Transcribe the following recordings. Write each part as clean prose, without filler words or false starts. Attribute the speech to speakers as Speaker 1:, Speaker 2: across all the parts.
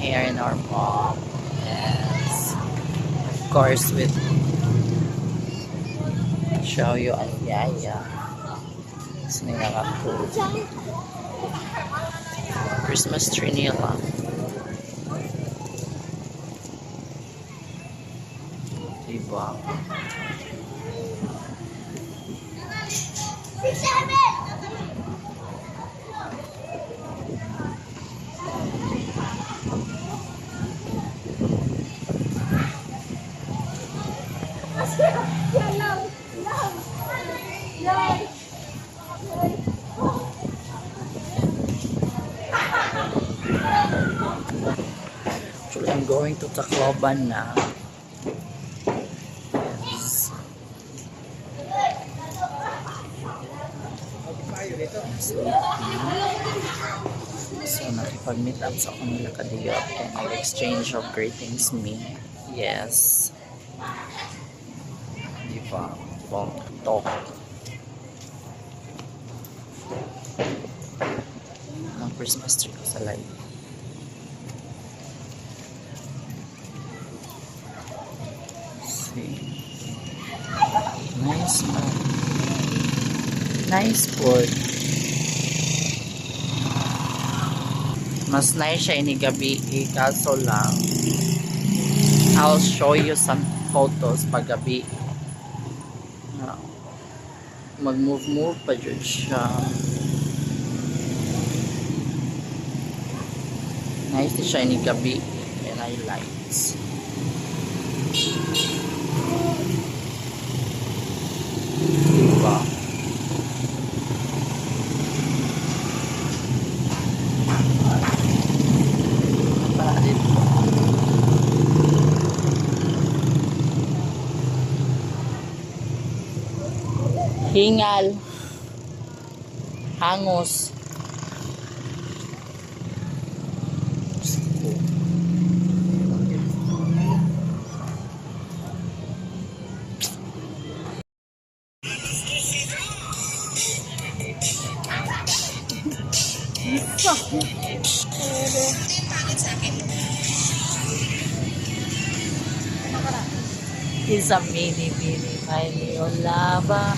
Speaker 1: here in our mall. Yes. Of course, with show you ang yaya. Sino nga ako? Christmas tree nila. Diba? Actually, I'm going to Tacloban na. Yes. So, nakipag-meet up sa akong nila kadiyot and nag-exchange of greetings me. Yes. Diba? Talk. Ang Christmas tree ko sa live. See? Nice man. Nice food. Mas nice siya ini gabi, kaso lang I'll show you some photos pag gabi. Mag-move pa dyan siya. Nice din siya ini gabi and I lights. Diba? Hingal, hangos. Is a mini tiny lava.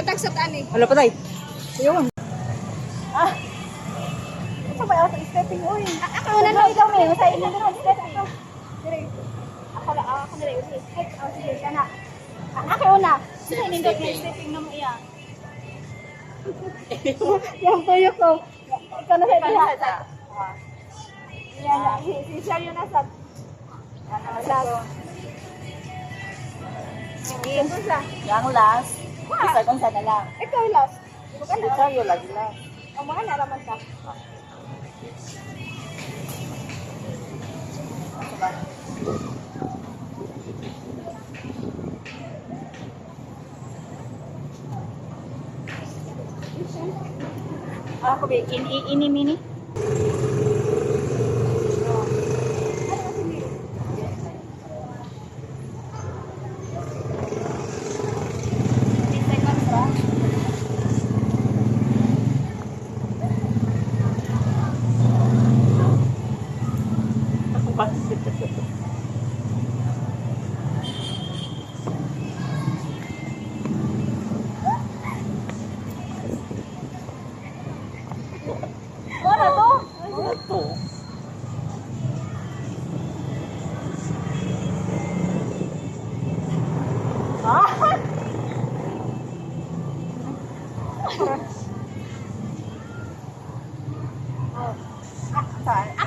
Speaker 2: Tagsat ani.
Speaker 1: Wala pa tayo. Ayun.
Speaker 2: Ito ba ako stepping oy. Ako na no ikaw may sa inyo na stepping. Dire. Ako na rin. Sige kana. Ako una. Sa inyo na stepping na mo iya. Yang tuyo ko. Ikaw na sa. Yan, si Shario na sa. Sige.
Speaker 1: Yang last. Isa kung sana lang.
Speaker 2: Ikaw last.
Speaker 1: Ikaw yung lagi lang.
Speaker 2: Ang mga naraman ka.
Speaker 1: Ako ba, ini mini?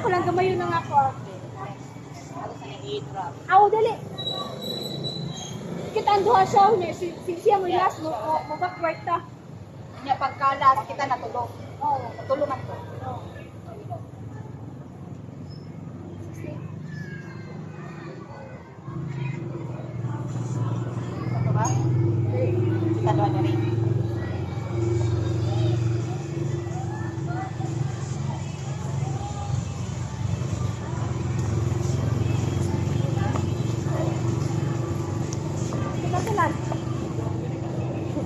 Speaker 2: Ako lang gamayon na nga ako. Ako dali. Kita ang duha siya, siya mo last mo backward ta.
Speaker 3: Nya pagkalas kita natulog.
Speaker 2: Oo,
Speaker 3: Natulog man ko. Ano ba? Kita doon na rin.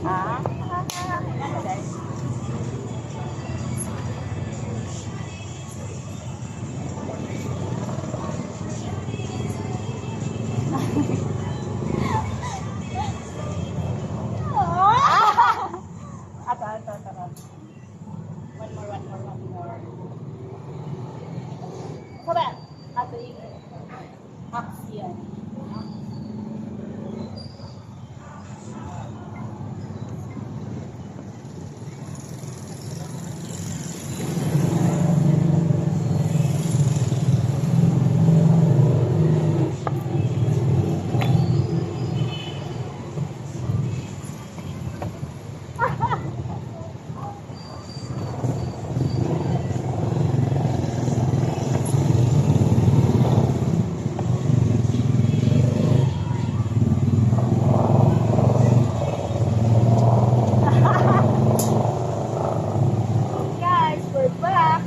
Speaker 2: Ah, ano guys? Ito. One more. Sabi, ato yung action. Guys, we're back.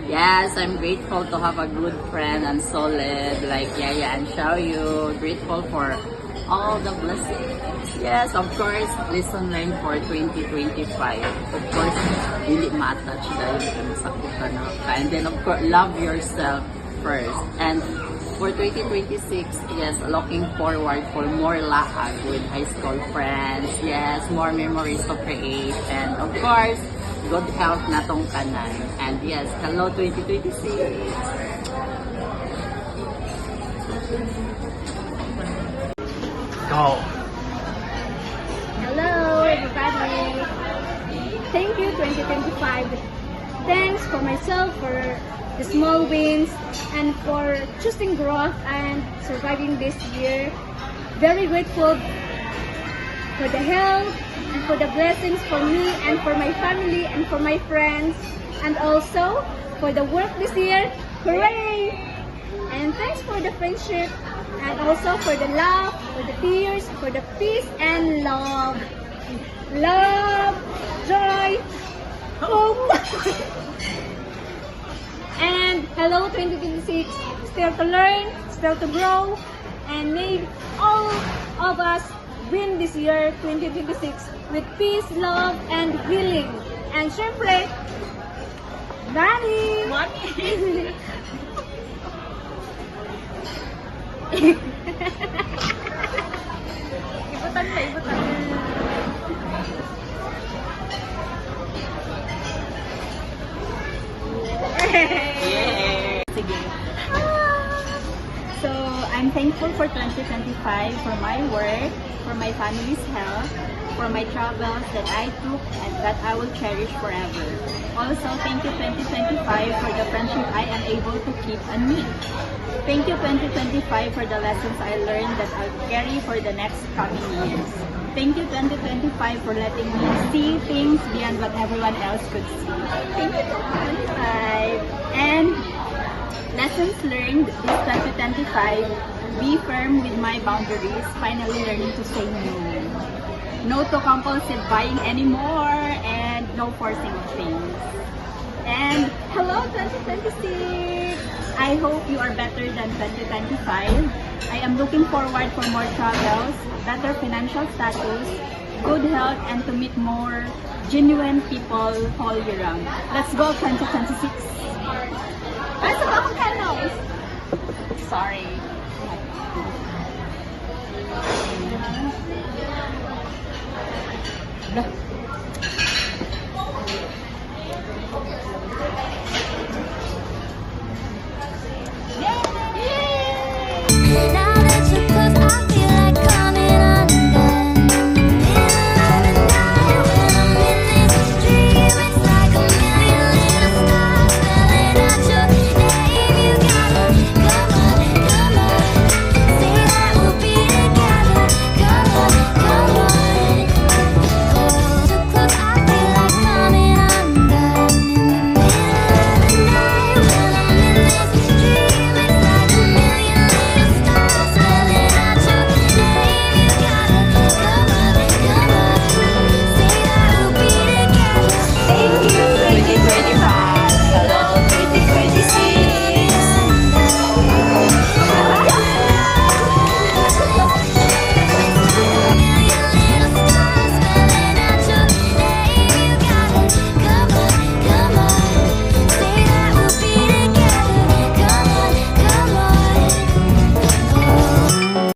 Speaker 1: Yes, I'm grateful to have a good friend and solid like Yaya and Xiaoyu. Grateful for all the blessings. Yes, of course, lesson learned for 2025. Of course, hindi ma-attach dahil sa kuta na ka. And then, of course, love yourself first. And for 2026, yes, looking forward for more lahag with high school friends. Yes, more memories to create. And of course, good health na tong kanan. And yes, hello 2026. Go.
Speaker 2: Hello, everybody. Thank you, 2025. Thanks for myself for the small wins and for choosing growth and surviving this year. Very grateful for the health and for the blessings for me and for my family and for my friends, and also for the work this year. Hooray! And thanks for the friendship, and also for the love, for the tears, for the peace and love. Love, joy, hope. And hello 2026, still to learn, still to grow, and may all of us win this year 2026 with peace, love, and healing. And syempre, money! Money! ibutan.
Speaker 1: Sige.
Speaker 3: So, I'm thankful for 2025 for my work, for my family's health, for my travels that I took and that I will cherish forever. Also, thank you 2025 for the friendship I am able to keep and meet. Thank you 2025 for the lessons I learned that I'll carry for the next coming years. Thank you 2025 for letting me see things beyond what everyone else could see. Thank you 2025. And lessons learned this 2025, be firm with my boundaries, finally learning to say no. No to compulsive buying anymore, and no forcing of things. And hello 2026! I hope you are better than 2025. I am looking forward for more travels, better financial status, good health, and to meet more genuine people all year round. Let's go 2026!
Speaker 2: Asa ba akong candles?
Speaker 3: Sorry.
Speaker 1: Dah.